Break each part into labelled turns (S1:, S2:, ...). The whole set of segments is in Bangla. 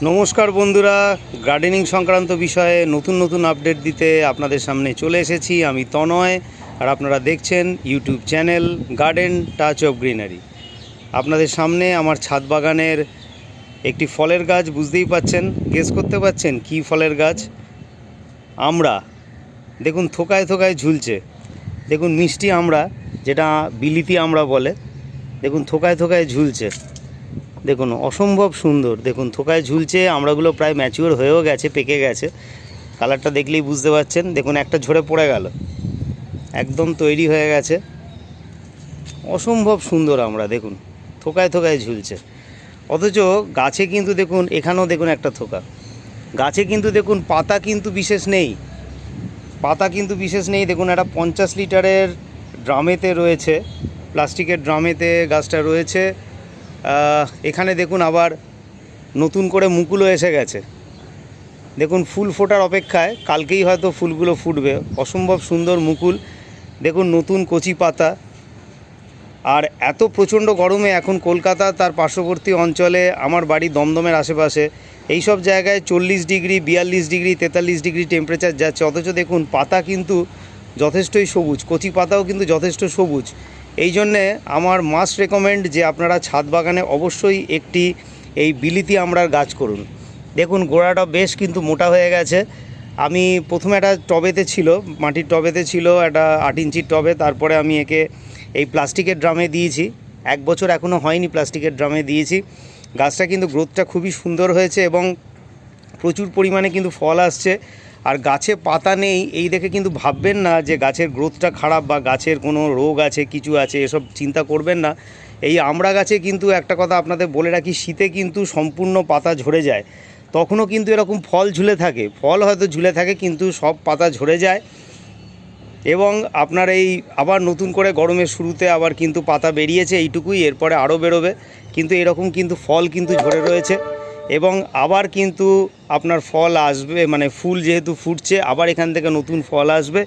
S1: নমস্কার বন্ধুরা, গার্ডেনিং সংক্রান্ত বিষয়ে নতুন আপডেট দিতে আপনাদের সামনে চলে এসেছি। আমি তনয়, আর আপনারা দেখছেন YouTube channel garden touch of greenery. আপনাদের সামনে আমার ছাদ বাগানের একটি ফলের গাছ, বুঝতেই পাচ্ছেন, গেস করতে পাচ্ছেন কি ফলের গাছ? আমড়া। দেখুন থোকায় থোকায় ঝুলছে। দেখুন মিষ্টি আমড়া, যেটা বিলিতি আমড়া বলে। দেখুন থোকায় থোকায় ঝুলছে। দেখুন অসম্ভব সুন্দর। দেখুন থোকায় ঝুলছে। আমড়াগুলো প্রায় ম্যাচিওর হয়েও গেছে, পেকে গেছে। কালারটা দেখলেই বুঝতে পারছেন। দেখুন একটা ঝরে পড়ে গেল, একদম তৈরি হয়ে গেছে। অসম্ভব সুন্দর আমড়া। দেখুন থোকায় থোকায় ঝুলছে, অথচ গাছে কিন্তু দেখুন, এখানেও দেখুন একটা থোকা। গাছে কিন্তু দেখুন পাতা কিন্তু বিশেষ নেই, দেখুন একটা 50 লিটারের ড্রামেতে রয়েছে, প্লাস্টিকের ড্রামেতে গাছটা রয়েছে। এখানে দেখুন আবার নতুন করে মুকুলও এসে গেছে। দেখুন ফুল ফোটার অপেক্ষায়, কালকেই হয়তো ফুলগুলো ফুটবে। অসম্ভব সুন্দর মুকুল। দেখুন নতুন কচি পাতা। আর এত প্রচণ্ড গরমে এখন কলকাতা তার পার্শ্ববর্তী অঞ্চলে, আমার বাড়ি দমদমের আশেপাশে, এই সব জায়গায় 40 ডিগ্রি, 42 ডিগ্রি, 43 ডিগ্রি টেম্পারেচার যাচ্ছে। অথচ দেখুন পাতা কিন্তু যথেষ্টই সবুজ, কচি পাতাও কিন্তু যথেষ্ট সবুজ। এই জন্যে আমার মাস্ট রেকমেন্ড যে আপনারা ছাদ বাগানে অবশ্যই একটি এই বিলিতি আমড়ার গাছ করুন। দেখুন গোড়াটা বেশ কিন্তু মোটা হয়ে গেছে। আমি প্রথমে একটা টবেতে ছিল, মাটির টবেতে ছিল, একটা 8 ইঞ্চির টবে। তারপরে আমি একে এই প্লাস্টিকের ড্রামে দিয়েছি। 1 বছর এখনও হয়নি, প্লাস্টিকের ড্রামে দিয়েছি। গাছটা কিন্তু গ্রোথটা খুবই সুন্দর হয়েছে এবং প্রচুর পরিমাণে কিন্তু ফল আসছে। আর গাছে পাতা নেই এই দেখে কিন্তু ভাববেন না যে গাছের গ্রোথটা খারাপ বা গাছের কোনো রোগ আছে, কিছু আছে, এসব চিন্তা করবেন না। এই আমড়া গাছে কিন্তু একটা কথা আপনাদের বলে রাখি, শীতে কিন্তু সম্পূর্ণ পাতা ঝরে যায়। তখনও কিন্তু এরকম ফল ঝুলে থাকে, ফল হয়তো ঝুলে থাকে, কিন্তু সব পাতা ঝরে যায়। এবং আপনার এই আবার নতুন করে গরমের শুরুতে আবার কিন্তু পাতা বেরিয়েছে এইটুকুই, এরপরে আরও বেরোবে। কিন্তু এরকম কিন্তু ফল কিন্তু ঝরে রয়েছে এবং আবার কিন্তু আপনার ফল আসবে, মানে ফুল যেহেতু ফুটছে, আবার এখান থেকে নতুন ফল আসবে।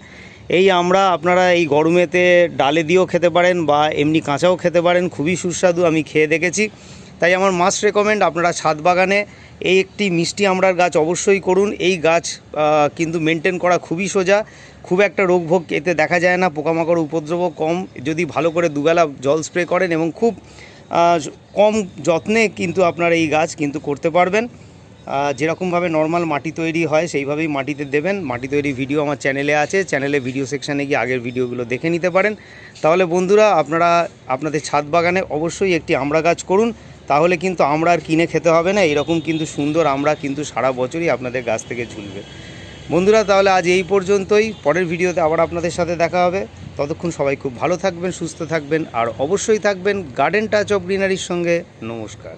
S1: এই আমরা আপনারা এই গরমেতে ডালে দিয়েও খেতে পারেন বা এমনি কাঁচাও খেতে পারেন, খুবই সুস্বাদু, আমি খেয়ে দেখেছি। তাই আমার মাস্ট রেকমেন্ড আপনারা ছাদ বাগানে এই একটি মিষ্টি আমড়ার গাছ অবশ্যই করুন। এই গাছ কিন্তু মেনটেন করা খুবই সোজা, খুব একটা রোগভোগ এতে দেখা যায় না, পোকামাকড় উপদ্রবও কম যদি ভালো করে দুবেলা জল স্প্রে করেন, এবং খুব কম যত্নে কিন্তু আপনারা এই গাছ কিন্তু করতে পারবেন। যেরকমভাবে নর্মাল মাটি তৈরি হয় সেইভাবেই মাটিতে দেবেন। মাটি তৈরি ভিডিও আমার চ্যানেলে আছে, চ্যানেলে ভিডিও সেকশানে গিয়ে আগের ভিডিওগুলো দেখে নিতে পারেন। তাহলে বন্ধুরা আপনারা আপনাদের ছাদ বাগানে অবশ্যই একটি আমড়া গাছ করুন, তাহলে কিন্তু আমড়া আর কিনে খেতে হবে না। এরকম কিন্তু সুন্দর আমড়া কিন্তু সারা বছরই আপনাদের গাছ থেকে ঝুলবে। বন্ধুরা তাহলে আজ এই পর্যন্তই, পরের ভিডিওতে আবার আপনাদের সাথে দেখা হবে। ততক্ষণ সবাই খুব ভালো থাকবেন, সুস্থ থাকবেন, আর অবশ্যই থাকবেন গার্ডেন টাচ অফ গ্রিনারির সঙ্গে। নমস্কার।